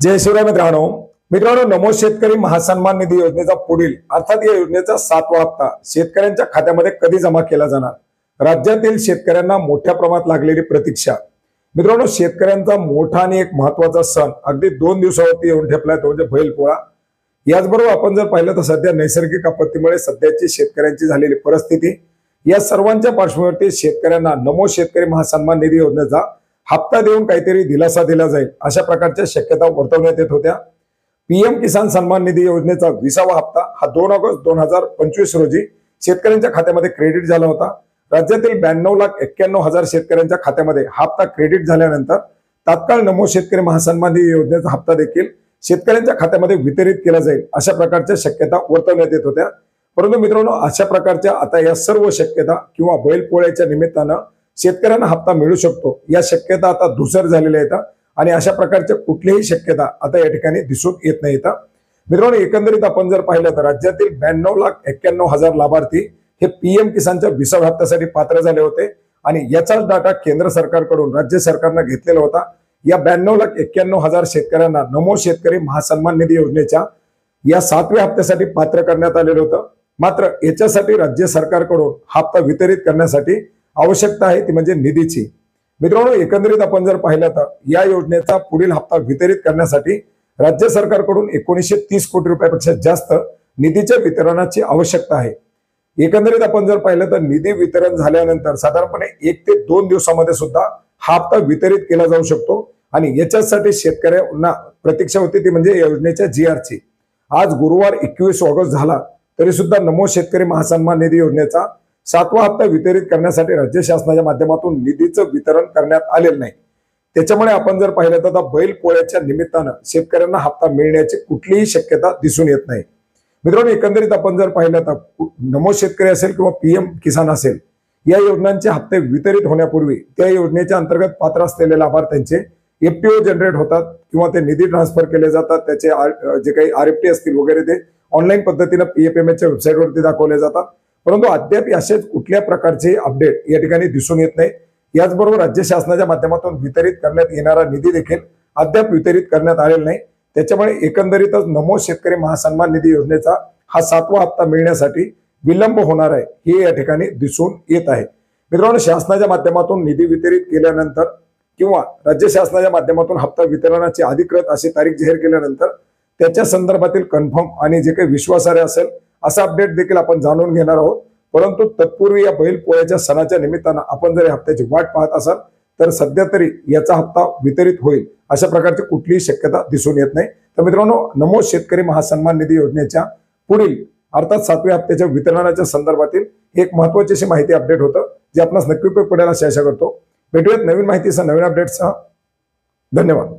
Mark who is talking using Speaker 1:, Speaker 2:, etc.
Speaker 1: जय शिवराय मित्रांनो नमो शेतकरी महासन्मान निधी योजनेचा पुढील अर्थात या योजनेचा 7वा हप्ता शेतकऱ्यांच्या खात्यामध्ये कधी जमा केला जाणार? राज्यातील शेतकऱ्यांना मोठ्या प्रमाणात लागलेली प्रतीक्षा। मित्रांनो, शेतकऱ्यांचा मोठा आणि एक महत्त्वाचा सण अगदी 2 दिवसावरती येऊन ठेपलाय, तो म्हणजे बैलपोळा। याचबरोबर आपण जर पाहिलं तर सध्या नैसर्गिक आपत्तीमुळे सध्याची शेतकऱ्यांची झालेली परिस्थिती, या सर्वांच्या पार्श्वभूमीवरती शेतकऱ्यांना नमो शेतकरी महासन्मान निधी योजनेचा हप्ता देऊन काहीतरी दिलासा दिला जाईल अशा प्रकारच्या शक्यता वर्तवण्यात येत होत्या। पीएम किसान सन्मान निधी योजनेचा 20वा हप्ता हा 2 ऑगस्ट 2025 रोजी शेतकऱ्यांच्या खात्यामध्ये क्रेडिट झाला होता। राज्यातील 92,91,000 शेतकऱ्यांच्या खात्यामध्ये हप्ता क्रेडिट झाल्यानंतर तात्काळ नमो शेतकरी महासन्मान निधी योजनेचा हप्ता देखील शेतकऱ्यांच्या खात्यामध्ये वितरित केला जाईल अशा प्रकारच्या शक्यता वर्तवण्यात येत होत्या। परंतु मित्रांनो, अशा प्रकारच्या आता या सर्व शक्यता किंवा बैलपोळ्याच्या निमित्तानं शेतकऱ्यांना हप्ता मिळू शकतो या शक्यता आता धूसर झालेल्या आहेत आणि अशा प्रकारच्या कुठलीही शक्यता आता या ठिकाणी दिसून येत नाहीत। मित्रांनो, एकंदरीत आपण जर पाहिलं तर राज्यातील 92,91,000 लाभार्थी हे पीएम किसानच्या 20व्या हप्त्यासाठी पात्र झाले होते आणि याचाच डाटा केंद्र सरकारकडून राज्य सरकारने घेतलेला होता। या 92,91,000 शेतकऱ्यांना नमो शेतकरी महासन्मान निधी योजनेच्या या 7व्या हप्त्यासाठी पात्र करण्यात आलेलं होतं। मात्र याच्यासाठी राज्य सरकारकडून हप्ता वितरित करण्यासाठी आवश्यकता आहे ती म्हणजे निधीची। मित्रांनो, एकंदरीत आपण जर पाहिलं तर या योजनेचा पुढील हप्ता वितरित करण्यासाठी राज्य सरकारकडून 1930 कोटी रुपयापेक्षा जास्त निधीच्या वितरणाची आवश्यकता आहे। एकंदरीत आपण जर पाहिलं तर निधी वितरण झाल्यानंतर साधारणपणे 1 ते 2 दिवसामध्ये सुद्धा हा हप्ता वितरित केला जाऊ शकतो आणि याच्यासाठी शेतकऱ्यांना प्रतीक्षा होती ती म्हणजे योजनेच्या जीआरची। आज गुरुवार 21 ऑगस्ट झाला तरी सुद्धा नमो शेतकरी महासन्मान निधी योजनेचा 7वा हप्ता वितरित करण्यासाठी राज्य शासनाच्या माध्यमातून निधीचं वितरण करण्यात आलेलं नाही। त्याच्यामुळे आपण जर पाहिलं तर बैलपोळ्याच्या निमित्तानं शेतकऱ्यांना हप्ता मिळण्याची कुठलीही शक्यता दिसून येत नाही। मित्रांनो, एकंदरीत आपण जर पाहिलं तर नमो शेतकरी असेल किंवा पीएम किसान असेल, या योजनांचे हप्ते वितरित होण्यापूर्वी त्या योजनेच्या अंतर्गत पात्र असलेल्या लाभार्थ्यांचे एफपीओ जनरेट होतात किंवा ते निधी ट्रान्सफर केले जातात। त्याचे जे काही आरएफटी असतील वगैरे ते ऑनलाईन पद्धतीने पीएफएमएच्या वेबसाईटवरती दाखवले जातात, परंतु अद्याप असेच कुठल्या प्रकारचे अपडेट या ठिकाणी दिसून येत नाही। याचबरोबर राज्य शासनाच्या माध्यमातून वितरित करण्यात येणारा निधी देखील अद्याप वितरित करण्यात आलेला नाही। त्याच्यामुळे एकंदरीतच नमो शेतकरी महासन्मान निधी योजनेचा हा 7वा हप्ता मिळण्यासाठी विलंब होणार आहे हे या ठिकाणी दिसून येत आहे। मित्रांनो, शासनाच्या माध्यमातून निधी वितरित केल्यानंतर किंवा राज्य शासनाच्या माध्यमातून हप्ता वितरणाची अधिकृत अशी तारीख जाहीर केल्यानंतर त्याच्या संदर्भातील कन्फर्म आणि जे काही विश्वासार्ह असेल असा अपडेट देखील आपण जाणून घेणार आहोत। परंतु तत्पूर्वी या बैलपोळ्याच्या सणाच्या निमित्तानं आपण जर हप्त्याची वाट पाहत असाल तर सध्या तरी याचा हप्ता वितरित होईल अशा प्रकारची कुठलीही शक्यता दिसून येत नाही। तर मित्रांनो, नमो शेतकरी महासन्मान निधी योजनेच्या पुढील अर्थात 7व्या हप्त्याच्या वितरणाच्या संदर्भातील एक महत्त्वाची अशी माहिती अपडेट होतं जे आपणास नक्की उपयोग पडेल अशी आशा करतो। भेटूयात नवीन माहितीसह नवीन अपडेट्ससह। धन्यवाद।